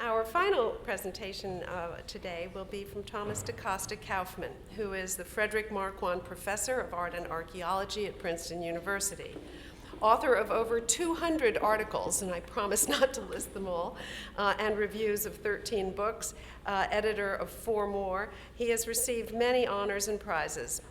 Our final presentation today will be from Thomas DaCosta Kaufmann, who is the Frederick Marquand Professor of Art and Archaeology at Princeton University. Author of over 200 articles, and I promise not to list them all, and reviews of 13 books, editor of 4 more. He has received many honors and prizes,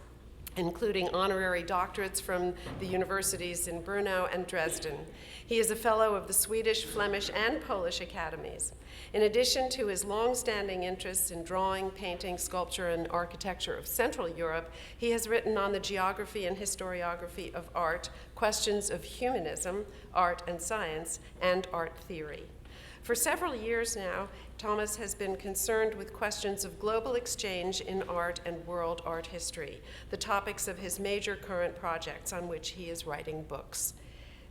including honorary doctorates from the universities in Brno and Dresden. He is a fellow of the Swedish, Flemish, and Polish academies. In addition to his long-standing interests in drawing, painting, sculpture, and architecture of Central Europe, he has written on the geography and historiography of art, questions of humanism, art and science, and art theory. For several years now, Thomas has been concerned with questions of global exchange in art and world art history, the topics of his major current projects on which he is writing books.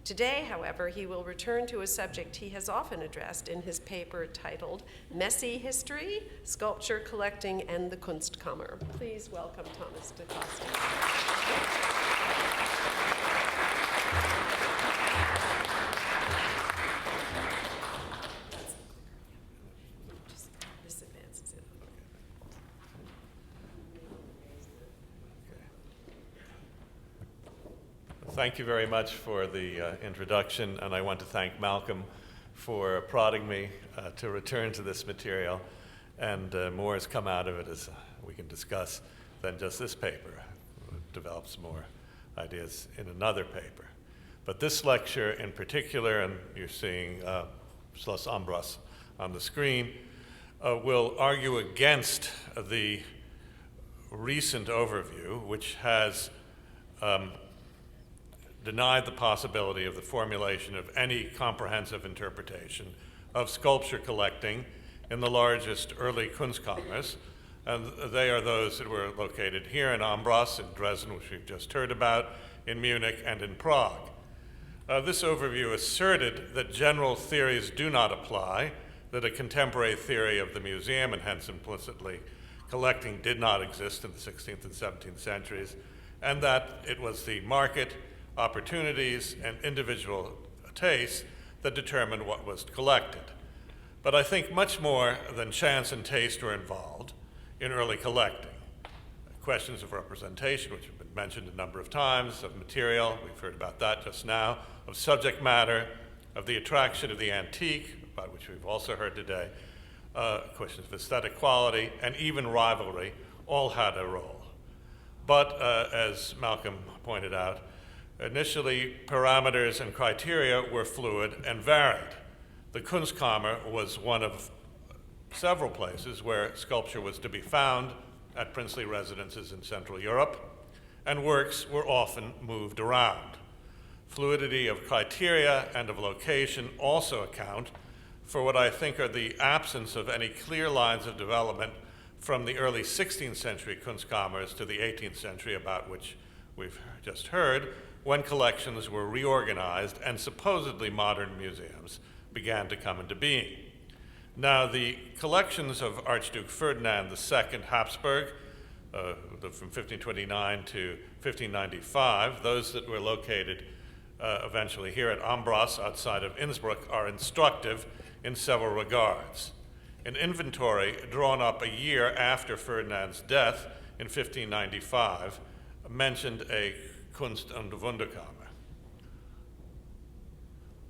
Today, however, he will return to a subject he has often addressed in his paper titled Messy History, Sculpture Collecting, and the Kunstkammer. Please welcome Thomas DaCosta. Thank you very much for the introduction, and I want to thank Malcolm for prodding me to return to this material, and more has come out of it, as we can discuss, than just this paper. It develops more ideas in another paper. But this lecture in particular, and you're seeing Schloss Ambras on the screen, will argue against the recent overview, which has denied the possibility of the formulation of any comprehensive interpretation of sculpture collecting in the largest early Kunstkammers, and they are those that were located here in Ambras, in Dresden, which we've just heard about, in Munich, and in Prague. This overview asserted that general theories do not apply, that a contemporary theory of the museum, and hence implicitly collecting, did not exist in the 16th and 17th centuries, and that it was the market, opportunities, and individual tastes that determined what was collected. But I think much more than chance and taste were involved in early collecting. Questions of representation, which have been mentioned a number of times, of material, we've heard about that just now, of subject matter, of the attraction of the antique, about which we've also heard today, questions of aesthetic quality, and even rivalry, all had a role. But as Malcolm pointed out, initially, parameters and criteria were fluid and varied. The Kunstkammer was one of several places where sculpture was to be found at princely residences in Central Europe, and works were often moved around. Fluidity of criteria and of location also account for what I think are the absence of any clear lines of development from the early 16th century Kunstkammers to the 18th century, about which we've just heard, when collections were reorganized and supposedly modern museums began to come into being. Now, the collections of Archduke Ferdinand II Habsburg, from 1529 to 1595, those that were located eventually here at Ambras outside of Innsbruck, are instructive in several regards. An inventory drawn up a year after Ferdinand's death in 1595 mentioned a Kunst- und Wunderkammer.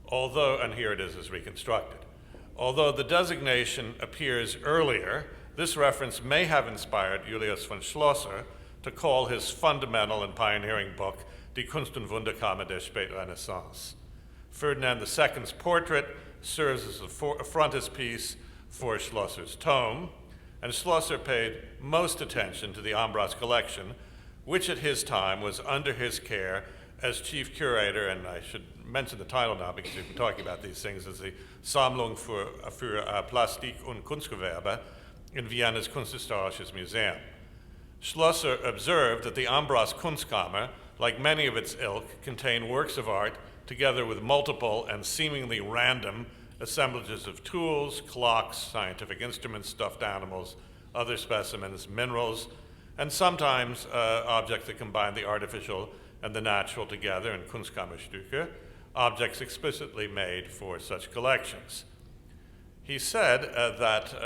Although, and here it is as reconstructed, although the designation appears earlier, this reference may have inspired Julius von Schlosser to call his fundamental and pioneering book Die Kunst- und Wunderkammer der Spätrenaissance. Ferdinand II's portrait serves as a frontispiece for Schlosser's tome, and Schlosser paid most attention to the Ambras collection, which at his time was under his care as chief curator, and I should mention the title now because we've been talking about these things, as the Sammlung für Plastik und Kunstgewerbe in Vienna's Kunsthistorisches Museum. Schlosser observed that the Ambras Kunstkammer, like many of its ilk, contained works of art together with multiple and seemingly random assemblages of tools, clocks, scientific instruments, stuffed animals, other specimens, minerals, and sometimes objects that combine the artificial and the natural together in Kunstkammerstücke, objects explicitly made for such collections. He said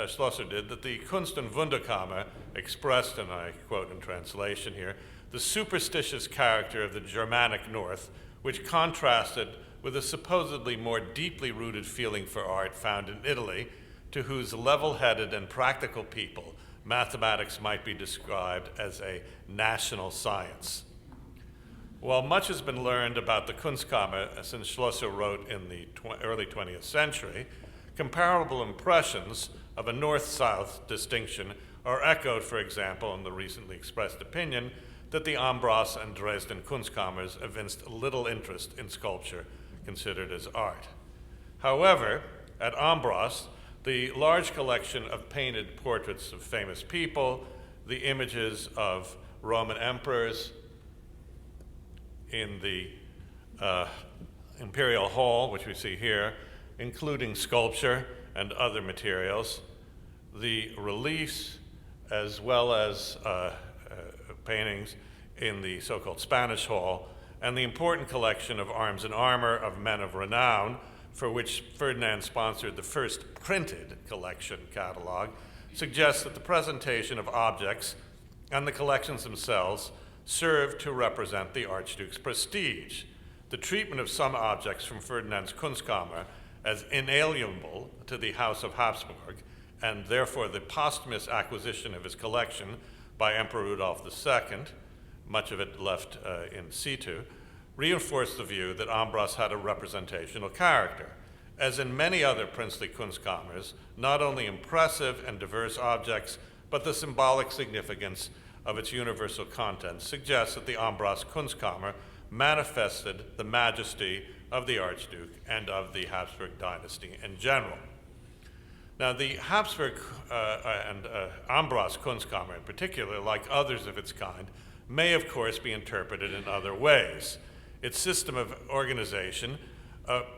Schlosser did, that the Kunst- und Wunderkammer expressed, and I quote in translation here, the superstitious character of the Germanic North, which contrasted with a supposedly more deeply rooted feeling for art found in Italy, to whose level-headed and practical people mathematics might be described as a national science. While much has been learned about the Kunstkammer since Schlosser wrote in the early 20th century, comparable impressions of a north-south distinction are echoed, for example, in the recently expressed opinion that the Ambras and Dresden Kunstkammers evinced little interest in sculpture considered as art. However, at Ambras, the large collection of painted portraits of famous people, the images of Roman emperors in the Imperial Hall, which we see here, including sculpture and other materials, the reliefs, as well as paintings in the so-called Spanish Hall, and the important collection of arms and armor of men of renown, for which Ferdinand sponsored the first printed collection catalog, suggests that the presentation of objects and the collections themselves served to represent the Archduke's prestige. The treatment of some objects from Ferdinand's Kunstkammer as inalienable to the House of Habsburg, and therefore the posthumous acquisition of his collection by Emperor Rudolf II, much of it left in situ, reinforced the view that Ambras had a representational character. As in many other princely Kunstkammers, not only impressive and diverse objects, but the symbolic significance of its universal content suggests that the Ambras Kunstkammer manifested the majesty of the Archduke and of the Habsburg dynasty in general. Now, the Habsburg and Ambras Kunstkammer in particular, like others of its kind, may of course be interpreted in other ways. Its system of organization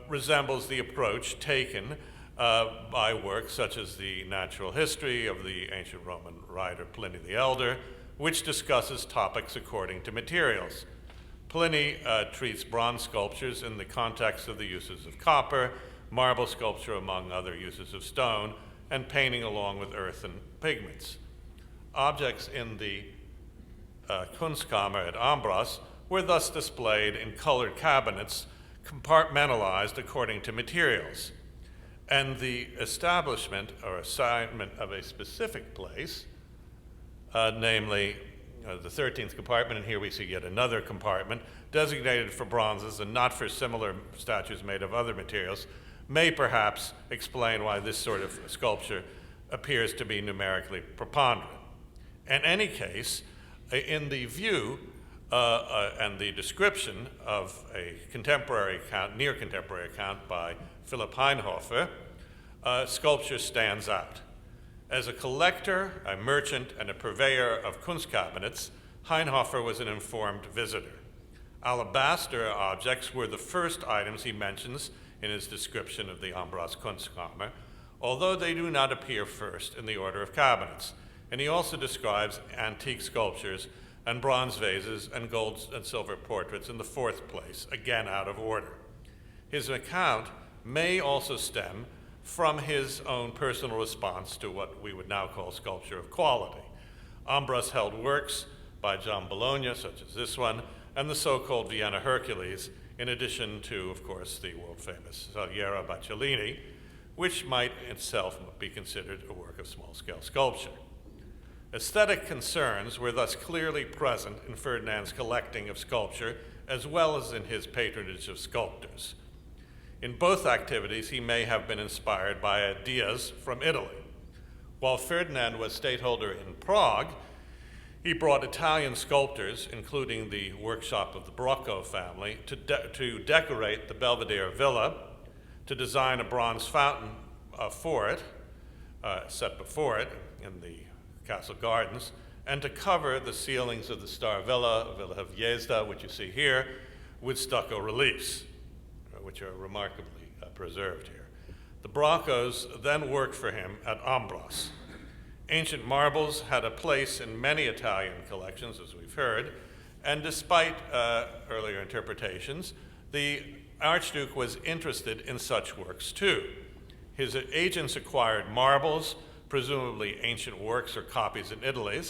resembles the approach taken by works such as the natural history of the ancient Roman writer Pliny the Elder, which discusses topics according to materials. Pliny treats bronze sculptures in the context of the uses of copper, marble sculpture among other uses of stone, and painting along with earth and pigments. Objects in the Kunstkammer at Ambras were thus displayed in colored cabinets, compartmentalized according to materials. And the establishment or assignment of a specific place, namely the 13th compartment, and here we see yet another compartment, designated for bronzes and not for similar statues made of other materials, may perhaps explain why this sort of sculpture appears to be numerically preponderant. In any case, in the view and the description of a contemporary account, near contemporary account by Philipp Heinhofer, sculpture stands out. As a collector, a merchant, and a purveyor of Kunstkabinets, Heinhofer was an informed visitor. Alabaster objects were the first items he mentions in his description of the Ambras Kunstkammer, although they do not appear first in the order of cabinets. And he also describes antique sculptures and bronze vases and gold and silver portraits in the fourth place, again out of order. His account may also stem from his own personal response to what we would now call sculpture of quality. Ambras held works by John Bologna, such as this one, and the so-called Vienna Hercules, in addition to, of course, the world-famous Saliera by Cellini, which might itself be considered a work of small-scale sculpture. Aesthetic concerns were thus clearly present in Ferdinand's collecting of sculpture, as well as in his patronage of sculptors. In both activities, he may have been inspired by ideas from Italy. While Ferdinand was stateholder in Prague, he brought Italian sculptors, including the workshop of the Brocco family, to decorate the Belvedere Villa, to design a bronze fountain for it, set before it in the castle gardens, and to cover the ceilings of the Star Villa, Villa of Jezda, which you see here, with stucco reliefs, which are remarkably preserved here. The Broccos then worked for him at Ambras. Ancient marbles had a place in many Italian collections, as we've heard, and despite earlier interpretations, the Archduke was interested in such works too. His agents acquired marbles, presumably ancient works or copies in Italy,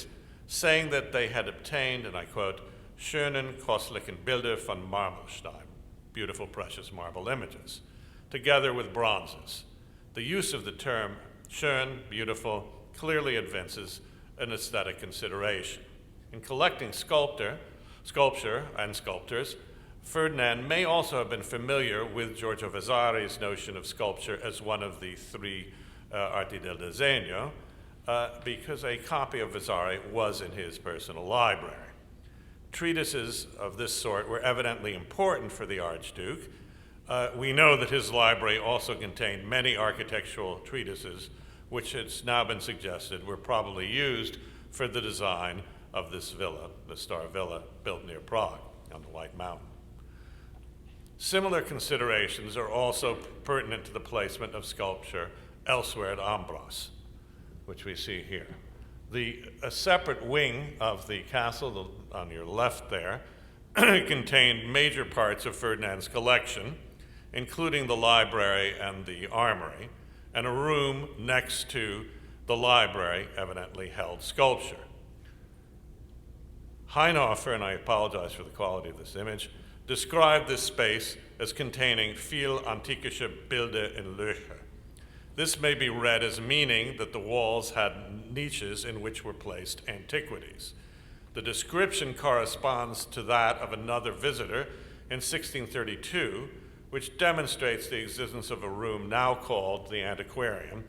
saying that they had obtained, and I quote, schönen kostlichen Bilder von Marmorstein, beautiful precious marble images, together with bronzes. The use of the term schön, beautiful, clearly evinces an aesthetic consideration. In collecting sculpture and sculptors, Ferdinand may also have been familiar with Giorgio Vasari's notion of sculpture as one of the three arti del disegno, because a copy of Vasari was in his personal library. Treatises of this sort were evidently important for the Archduke. We know that his library also contained many architectural treatises, which it's now been suggested were probably used for the design of this villa, the Star Villa, built near Prague on the White Mountain. Similar considerations are also pertinent to the placement of sculpture elsewhere at Ambras, which we see here. A separate wing of the castle, on your left there, contained major parts of Ferdinand's collection, including the library and the armory, and a room next to the library evidently held sculpture. Heinhofer, and I apologize for the quality of this image, described this space as containing viel antikische Bilder in Löcher. This may be read as meaning that the walls had niches in which were placed antiquities. The description corresponds to that of another visitor in 1632, which demonstrates the existence of a room now called the antiquarium,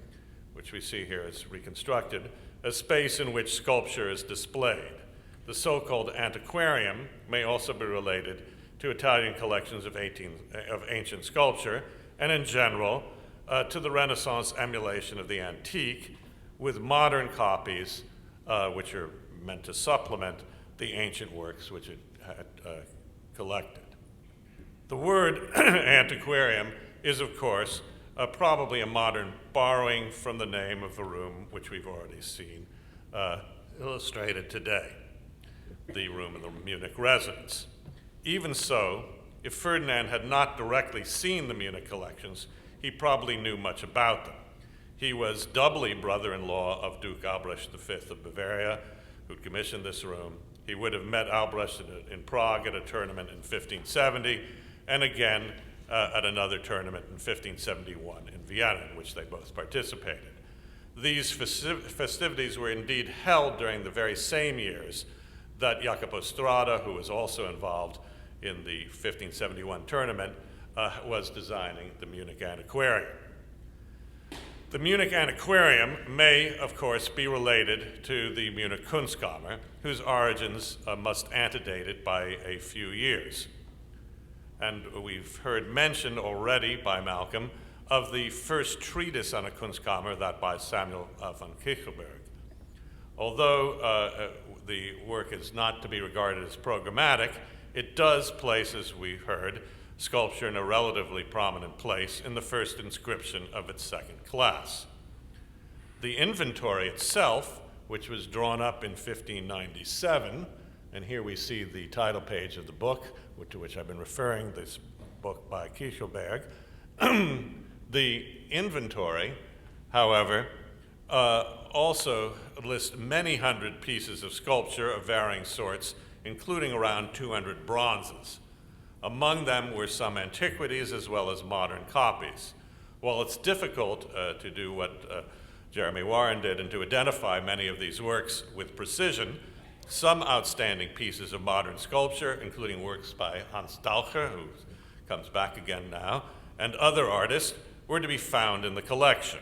which we see here is reconstructed, a space in which sculpture is displayed. The so-called antiquarium may also be related to Italian collections of ancient sculpture, and in general, to the Renaissance emulation of the antique, with modern copies which are meant to supplement the ancient works which it had collected. The word antiquarium is, of course, probably a modern borrowing from the name of the room which we've already seen illustrated today, the room in the Munich residence. Even so, if Ferdinand had not directly seen the Munich collections, he probably knew much about them. He was doubly brother-in-law of Duke Albrecht V of Bavaria, who commissioned this room. He would have met Albrecht in Prague at a tournament in 1570, and again at another tournament in 1571 in Vienna, in which they both participated. These festivities were indeed held during the very same years that Jacopo Strada, who was also involved in the 1571 tournament, was designing the Munich Antiquarium. The Munich Antiquarium may, of course, be related to the Munich Kunstkammer, whose origins must antedate it by a few years. And we've heard mentioned already by Malcolm of the first treatise on a Kunstkammer, that by Samuel von Kichelberg. Although the work is not to be regarded as programmatic, it does place, as we've heard, sculpture in a relatively prominent place in the first inscription of its second class. The inventory itself, which was drawn up in 1597, and here we see the title page of the book, to which I've been referring, this book by Kichelberg. The inventory, however, also lists many hundred pieces of sculpture of varying sorts, including around 200 bronzes. Among them were some antiquities as well as modern copies. While it's difficult to do what Jeremy Warren did and to identify many of these works with precision, some outstanding pieces of modern sculpture, including works by Hans Dalcher, who comes back again now, and other artists, were to be found in the collection.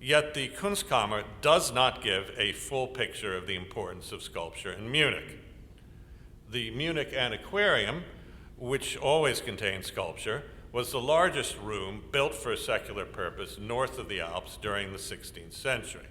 Yet the Kunstkammer does not give a full picture of the importance of sculpture in Munich. The Munich Antiquarium, which always contained sculpture, was the largest room built for a secular purpose north of the Alps during the 16th century.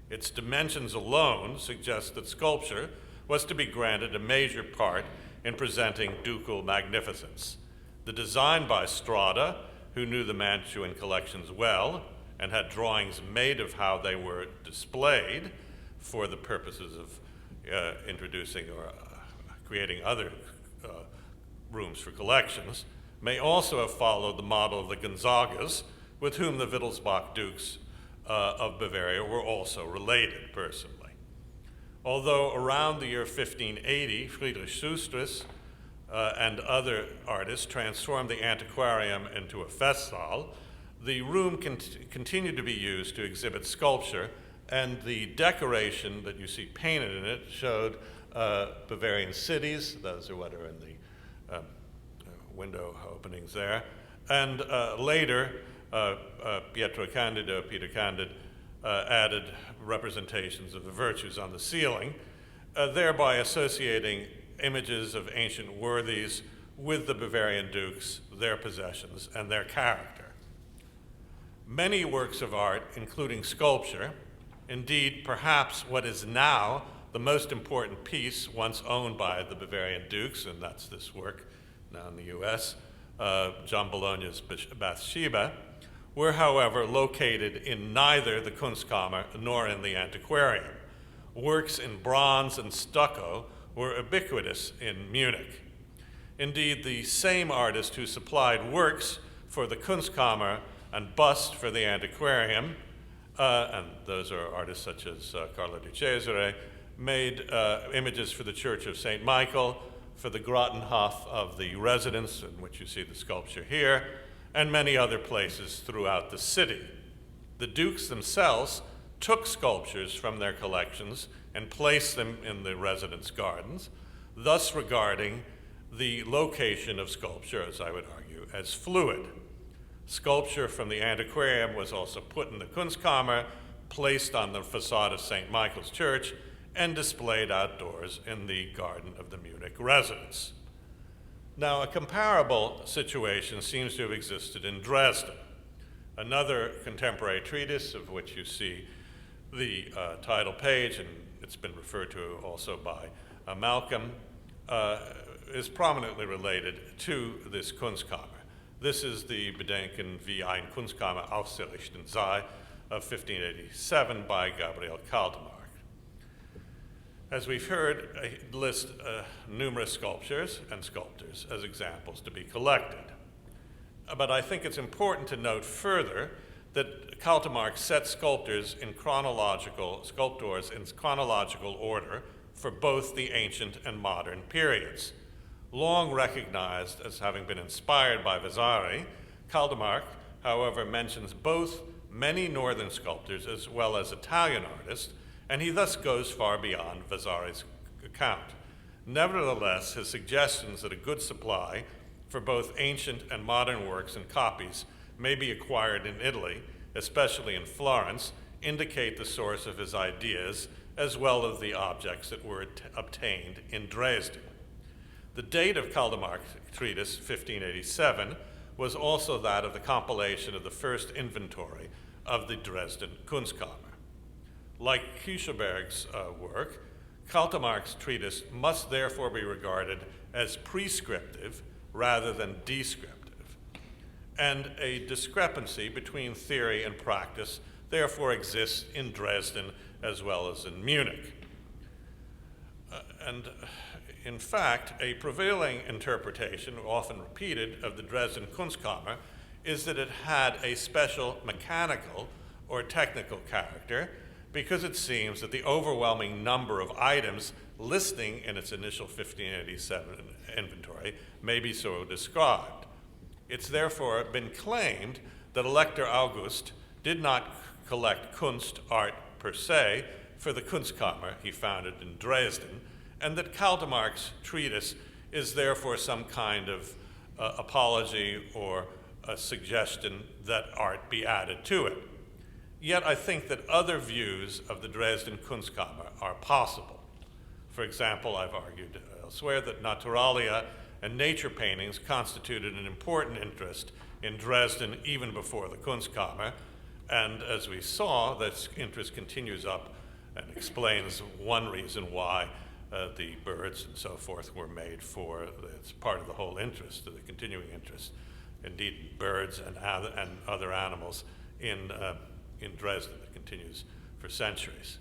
Its dimensions alone suggest that sculpture was to be granted a major part in presenting ducal magnificence. The design by Strada, who knew the Mantuan collections well and had drawings made of how they were displayed for the purposes of introducing or creating other rooms for collections, may also have followed the model of the Gonzagas, with whom the Wittelsbach dukes of Bavaria were also related personally. Although around the year 1580, Friedrich Sustris and other artists transformed the antiquarium into a festsaal, the room continued to be used to exhibit sculpture, and the decoration that you see painted in it showed Bavarian cities. Those are what are in the window openings there. And later, Pietro Candido, Peter Candid, added representations of the virtues on the ceiling, thereby associating images of ancient worthies with the Bavarian dukes, their possessions, and their character. Many works of art, including sculpture, indeed perhaps what is now the most important piece once owned by the Bavarian dukes, and that's this work now in the US, John Bologna's Bathsheba, were, however, located in neither the Kunstkammer nor in the antiquarium. Works in bronze and stucco were ubiquitous in Munich. Indeed, the same artist who supplied works for the Kunstkammer and bust for the antiquarium, and those are artists such as Carlo di Cesare, made images for the Church of St. Michael, for the Grottenhof of the residence, in which you see the sculpture here, and many other places throughout the city. The dukes themselves took sculptures from their collections and placed them in the residence gardens, thus regarding the location of sculpture, as I would argue, as fluid. Sculpture from the antiquarium was also put in the Kunstkammer, placed on the facade of St. Michael's Church, and displayed outdoors in the garden of the Munich residence. Now, a comparable situation seems to have existed in Dresden. Another contemporary treatise, of which you see the title page, and it's been referred to also by Malcolm, is prominently related to this Kunstkammer. This is the Bedenken wie ein Kunstkammer aufzurichten sei of 1587 by Gabriel Kaltemark. As we've heard, I list numerous sculptures and sculptors as examples to be collected. But I think it's important to note further that Kaltemark set sculptors in chronological order for both the ancient and modern periods. Long recognized as having been inspired by Vasari, Kaltemark, however, mentions both many northern sculptors as well as Italian artists, and he thus goes far beyond Vasari's account. Nevertheless, his suggestions that a good supply for both ancient and modern works and copies may be acquired in Italy, especially in Florence, indicate the source of his ideas as well as the objects that were obtained in Dresden. The date of Kaltemark's treatise, 1587, was also that of the compilation of the first inventory of the Dresden Kunstkammer. Like Küchelberg's work, Kaltemark's treatise must therefore be regarded as prescriptive rather than descriptive. And a discrepancy between theory and practice therefore exists in Dresden as well as in Munich. In fact, a prevailing interpretation, often repeated, of the Dresden Kunstkammer is that it had a special mechanical or technical character, because it seems that the overwhelming number of items listing in its initial 1587 inventory may be so described. It's therefore been claimed that Elector August did not collect Kunst art per se for the Kunstkammer he founded in Dresden, and that Kaltemark's treatise is therefore some kind of apology or a suggestion that art be added to it. Yet I think that other views of the Dresden Kunstkammer are possible. For example, I've argued elsewhere that naturalia and nature paintings constituted an important interest in Dresden even before the Kunstkammer, and as we saw, that interest continues up and explains one reason why the birds and so forth were made for, it's part of the whole interest, the continuing interest, indeed birds and other animals in Dresden that continues for centuries.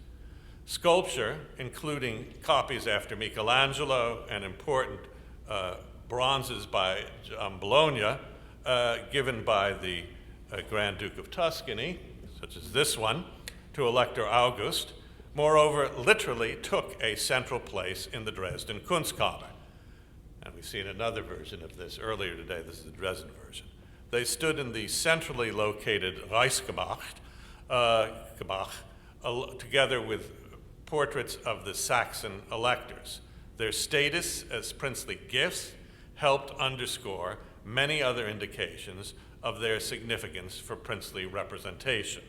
Sculpture, including copies after Michelangelo and important bronzes by Bologna, given by the Grand Duke of Tuscany, such as this one, to Elector August, moreover, literally took a central place in the Dresden Kunstkammer. And we've seen another version of this earlier today. This is the Dresden version. They stood in the centrally located Reichsgemach, together with portraits of the Saxon electors. Their status as princely gifts helped underscore many other indications of their significance for princely representation.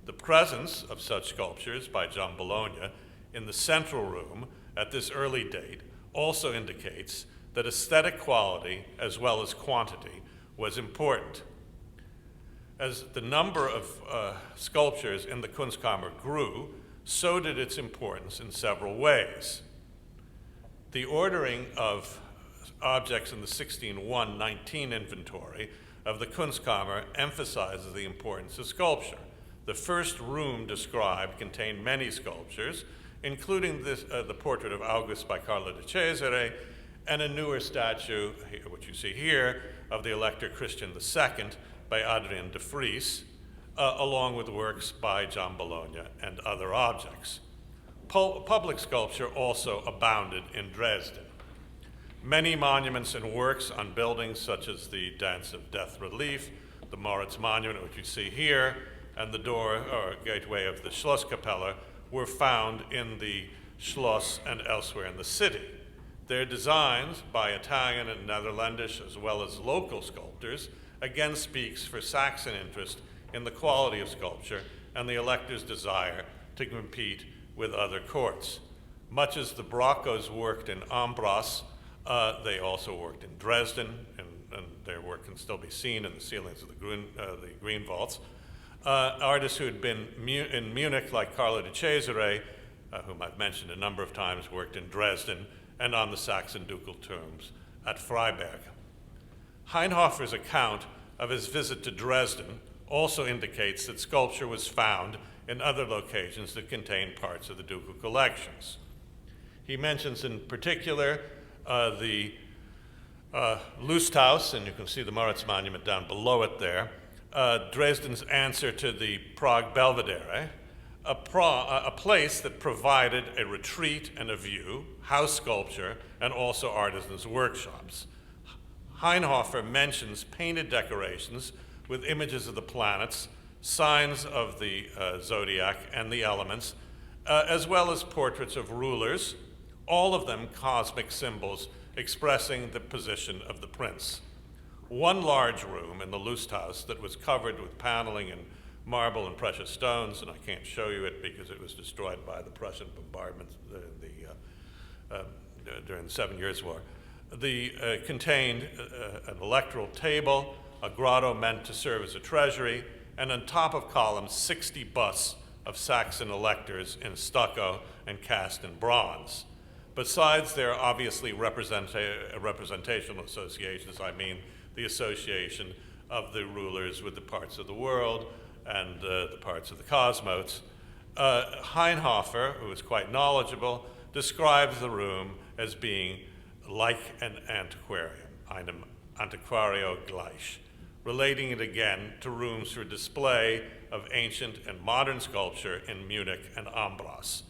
The presence of such sculptures by John Bologna in the central room at this early date also indicates that aesthetic quality as well as quantity was important. As the number of sculptures in the Kunstkammer grew, so did its importance in several ways. The ordering of objects in the 16-1-19 inventory of the Kunstkammer emphasizes the importance of sculpture. The first room described contained many sculptures, including the portrait of August by Carlo di Cesare, and a newer statue, which you see here, of the Elector Christian II by Adrien de Vries, along with works by John Bologna and other objects. Public sculpture also abounded in Dresden. Many monuments and works on buildings such as the Dance of Death relief, the Moritz Monument, which you see here, and the door or gateway of the Schlosskapelle were found in the Schloss and elsewhere in the city. Their designs by Italian and Netherlandish as well as local sculptors again speaks for Saxon interest in the quality of sculpture and the elector's desire to compete with other courts. Much as the Braccos worked in Ambras, they also worked in Dresden, and their work can still be seen in the ceilings of the green vaults. Artists who had been in Munich, like Carlo di Cesare, whom I've mentioned a number of times, worked in Dresden and on the Saxon ducal tombs at Freiberg. Hainhofer's account of his visit to Dresden also indicates that sculpture was found in other locations that contained parts of the ducal collections. He mentions in particular the Lusthaus, and you can see the Moritz Monument down below it there, Dresden's answer to the Prague Belvedere, a place that provided a retreat and a view, house sculpture, and also artisans' workshops. Hainhofer mentions painted decorations with images of the planets, signs of the zodiac and the elements, as well as portraits of rulers, all of them cosmic symbols expressing the position of the prince. One large room in the Lusthaus that was covered with paneling and marble and precious stones, and I can't show you it because it was destroyed by the Prussian bombardment during the 7 Years' War. Contained an electoral table, a grotto meant to serve as a treasury, and on top of columns, 60 busts of Saxon electors in stucco and cast in bronze. Besides their obviously representational associations, I mean the association of the rulers with the parts of the world and the parts of the cosmos, Hainhofer, who is quite knowledgeable, describes the room as being like an antiquarium, einem antiquario gleich, relating it again to rooms for display of ancient and modern sculpture in Munich and Ambras.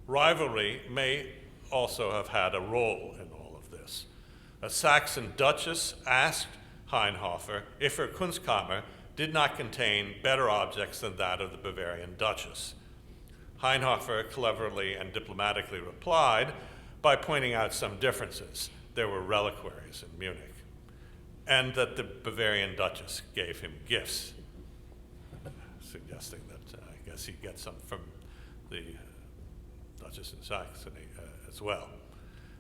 Rivalry may also have had a role in all of this. A Saxon duchess asked Hainhofer if her Kunstkammer did not contain better objects than that of the Bavarian duchess. Hainhofer cleverly and diplomatically replied by pointing out some differences. There were reliquaries in Munich, and that the Bavarian duchess gave him gifts, suggesting that I guess he'd get some from the Duchess in Saxony as well.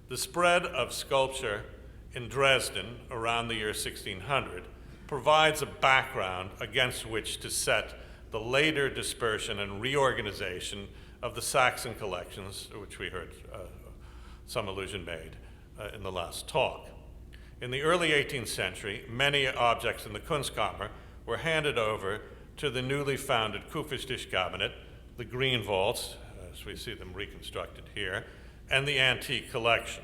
The spread of sculpture in Dresden around the year 1600 provides a background against which to set the later dispersion and reorganization of the Saxon collections, which we heard some allusion made in the last talk. In the early 18th century, many objects in the Kunstkammer were handed over to the newly founded Kupferstichkabinet, the green vaults, as we see them reconstructed here, and the antique collection.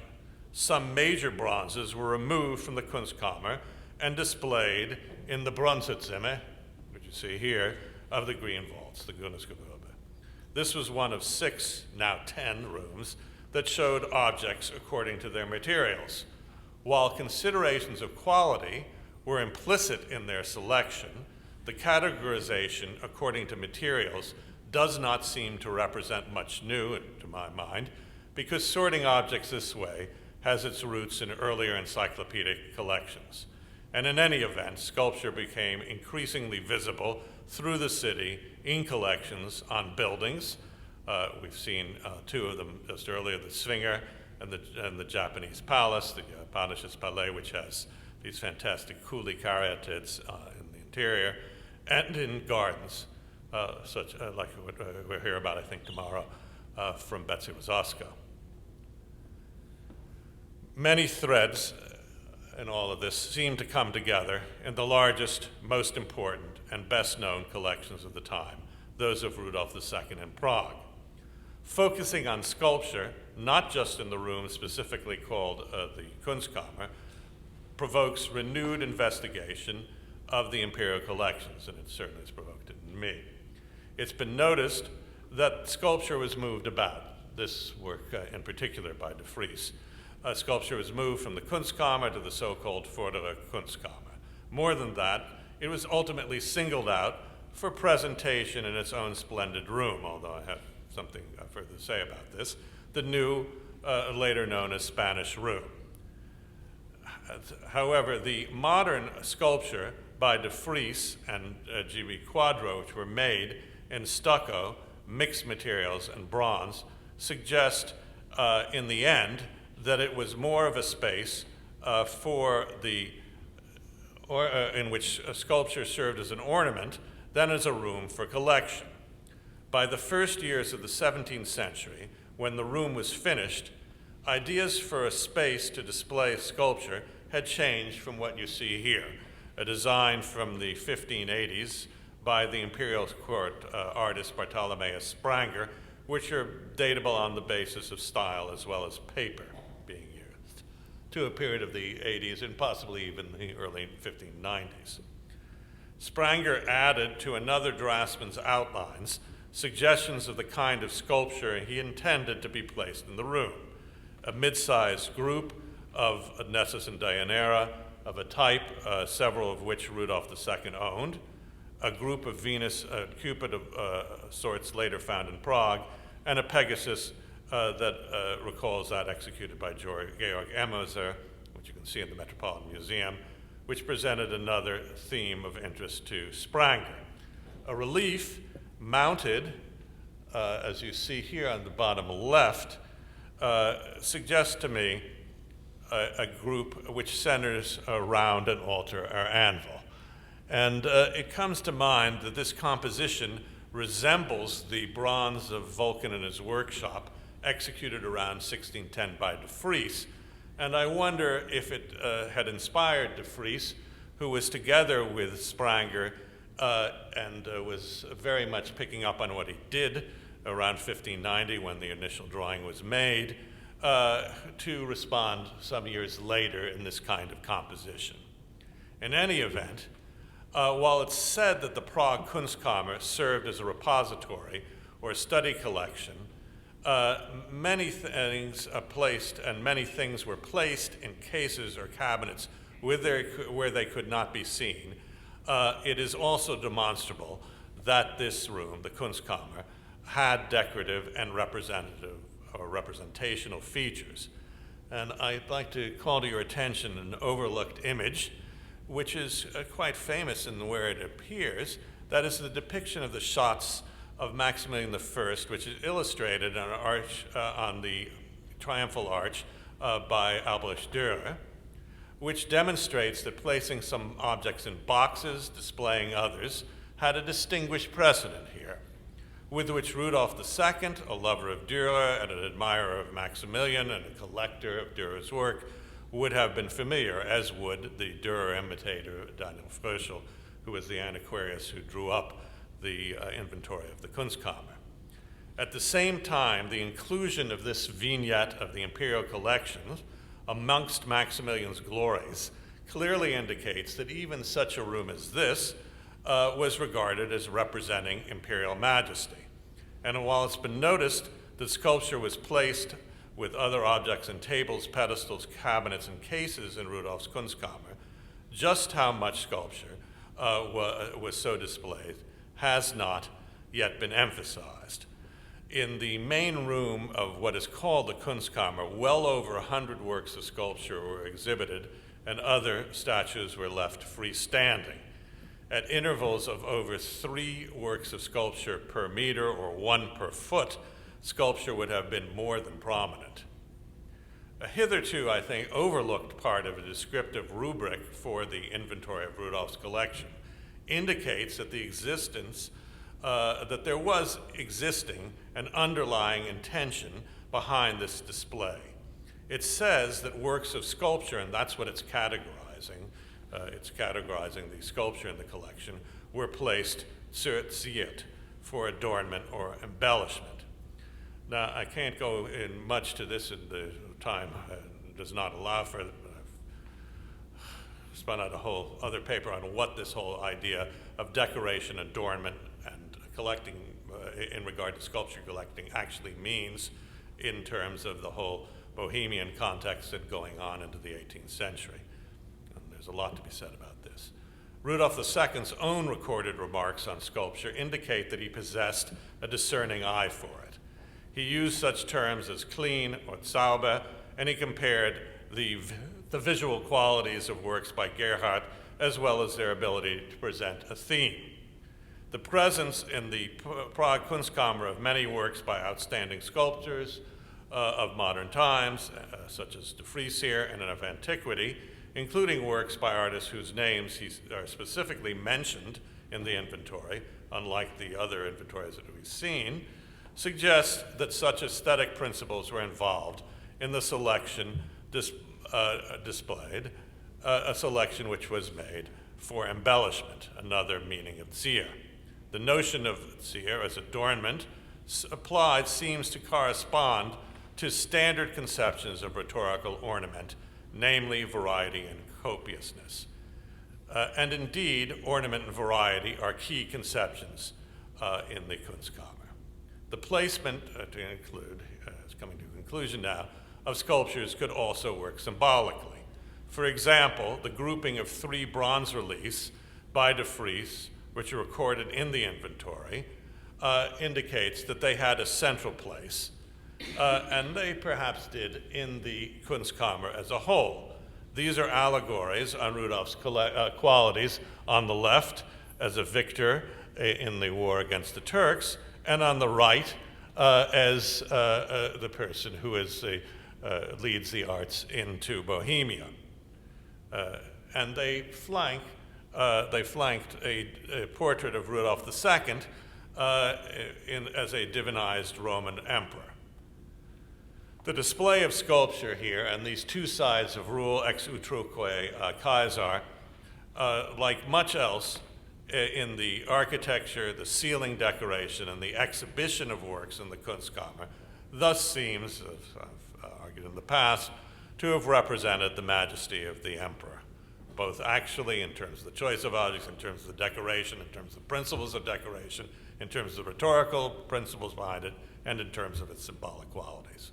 Some major bronzes were removed from the Kunstkammer and displayed in the Bronzezimmer, you see here, of the green vaults, the Kunstkammer. This was one of 6, now 10 rooms that showed objects according to their materials. While considerations of quality were implicit in their selection, the categorization according to materials does not seem to represent much new, to my mind, because sorting objects this way has its roots in earlier encyclopedic collections. And in any event, sculpture became increasingly visible through the city in collections on buildings. We've seen 2 of them just earlier, the Swinger and the Japanese Palace, the Panishes Palais, which has these fantastic coulis caryatids in the interior, and in gardens, such like what we'll hear about, I think, tomorrow from Betsy Wazosko. Many threads in all of this seem to come together in the largest, most important, and best-known collections of the time, those of Rudolf II in Prague. Focusing on sculpture, not just in the room specifically called the Kunstkammer, provokes renewed investigation of the imperial collections, and it certainly has provoked it in me. It's been noticed that sculpture was moved about, this work in particular by de Vries. Sculpture was moved from the Kunstkammer to the so-called Vordere Kunstkammer. More than that, it was ultimately singled out for presentation in its own splendid room, although I have something further to say about this, the new, later known as Spanish Room. However, the modern sculpture by de Vries and G.B. Quadro, which were made in stucco, mixed materials, and bronze, suggest in the end that it was more of a space in which sculpture served as an ornament than as a room for collection. By the first years of the 17th century, when the room was finished, ideas for a space to display sculpture had changed from what you see here, a design from the 1580s by the imperial court artist Bartholomeus Spranger, which are datable on the basis of style as well as paper being used, to a period of the 80s and possibly even the early 1590s. Spranger added to another draftsman's outlines suggestions of the kind of sculpture he intended to be placed in the room, a mid-sized group of Nessus and Deianira of a type, several of which Rudolf II owned, a group of Venus, Cupid of sorts later found in Prague, and a Pegasus that recalls that executed by Georg Emoser, which you can see in the Metropolitan Museum, which presented another theme of interest to Spranger. A relief mounted, as you see here on the bottom left, suggests to me a group which centers around an altar or anvil. And it comes to mind that this composition resembles the bronze of Vulcan in his workshop, executed around 1610 by de Vries. And I wonder if it had inspired de Vries, who was together with Spranger and was very much picking up on what he did around 1590 when the initial drawing was made, to respond some years later in this kind of composition. In any event, while it's said that the Prague Kunstkammer served as a repository or a study collection, many things were placed in cases or cabinets where they could not be seen. It is also demonstrable that this room, the Kunstkammer, had decorative and representative or representational features. And I'd like to call to your attention an overlooked image, which is quite famous in where it appears. That is the depiction of the shots of Maximilian I, which is illustrated on an arch, on the triumphal arch by Albrecht Dürer, which demonstrates that placing some objects in boxes, displaying others, had a distinguished precedent here, with which Rudolf II, a lover of Dürer and an admirer of Maximilian and a collector of Dürer's work, would have been familiar, as would the Dürer imitator Daniel Fröschel, who was the antiquarius who drew up the inventory of the Kunstkammer. At the same time, the inclusion of this vignette of the imperial collections amongst Maximilian's glories clearly indicates that even such a room as this was regarded as representing imperial majesty. And while it's been noticed that sculpture was placed with other objects in tables, pedestals, cabinets, and cases in Rudolph's Kunstkammer, just how much sculpture was so displayed has not yet been emphasized. In the main room of what is called the Kunstkammer, well over 100 works of sculpture were exhibited, and other statues were left freestanding. At intervals of over 3 works of sculpture per meter or 1 per foot, sculpture would have been more than prominent. A hitherto, I think, overlooked part of a descriptive rubric for the inventory of Rudolph's collection indicates that that there was existing an underlying intention behind this display. It says that works of sculpture, and that's what it's categorizing the sculpture in the collection, were placed zur Ziert, for adornment or embellishment. Now, I can't go in much to this, and the time does not allow for it. I've spun out a whole other paper on what this whole idea of decoration, adornment, and collecting in regard to sculpture collecting actually means in terms of the whole Bohemian context and going on into the 18th century. And there's a lot to be said about this. Rudolph II's own recorded remarks on sculpture indicate that he possessed a discerning eye for it. He used such terms as clean or sauber, and he compared the visual qualities of works by Gerhardt as well as their ability to present a theme. The presence in the Prague Kunstkammer of many works by outstanding sculptors of modern times, such as de Vries here, and of antiquity, including works by artists whose names are specifically mentioned in the inventory, unlike the other inventories that we've seen, suggests that such aesthetic principles were involved in the selection displayed, a selection which was made for embellishment, another meaning of Zier. The notion of Zier as adornment applied seems to correspond to standard conceptions of rhetorical ornament, namely variety and copiousness. And indeed, ornament and variety are key conceptions in the Kunstkammer. The placement, to include, it's coming to a conclusion now, of sculptures could also work symbolically. For example, the grouping of 3 bronze reliefs by de Vries, which are recorded in the inventory, indicates that they had a central place, and they perhaps did in the Kunstkammer as a whole. These are allegories on Rudolph's qualities on the left as a victor in the war against the Turks, and on the right as the person who leads the arts into Bohemia. And they flanked a portrait of Rudolph II as a divinized Roman emperor. The display of sculpture here and these 2 sides of rule ex utroque Caesar, like much else in the architecture, the ceiling decoration, and the exhibition of works in the Kunstkammer, thus seems, as I've argued in the past, to have represented the majesty of the emperor, both actually in terms of the choice of objects, in terms of the decoration, in terms of the principles of decoration, in terms of the rhetorical principles behind it, and in terms of its symbolic qualities.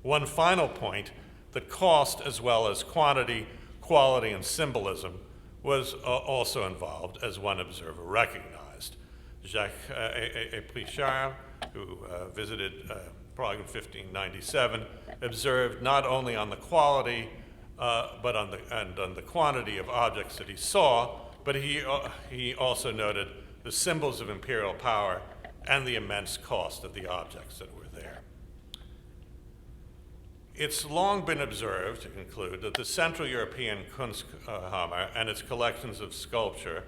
One final point, that cost as well as quantity, quality, and symbolism was also involved, as one observer recognized. Jacques Prichard, who visited Prague in 1597, observed not only on the quality but on the quantity of objects that he saw, but he also noted the symbols of imperial power and the immense cost of the objects that were there. It's long been observed, to conclude, that the Central European Kunstkammer and its collections of sculpture,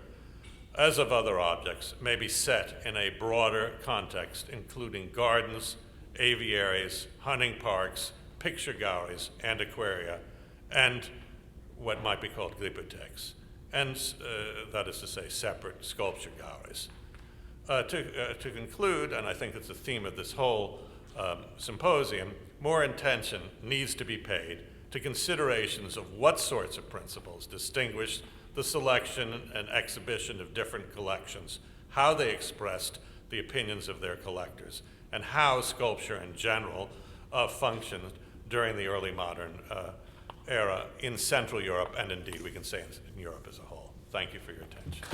as of other objects, may be set in a broader context, including gardens, aviaries, hunting parks, picture galleries, antiquaria, and what might be called glyptotheks, and that is to say, separate sculpture galleries. To conclude, and I think it's the theme of this whole symposium, more attention needs to be paid to to considerations of what sorts of principles distinguished the selection and exhibition of different collections, how they expressed the opinions of their collectors, and how sculpture in general functioned during the early modern era in Central Europe, and indeed we can say in Europe as a whole. Thank you for your attention.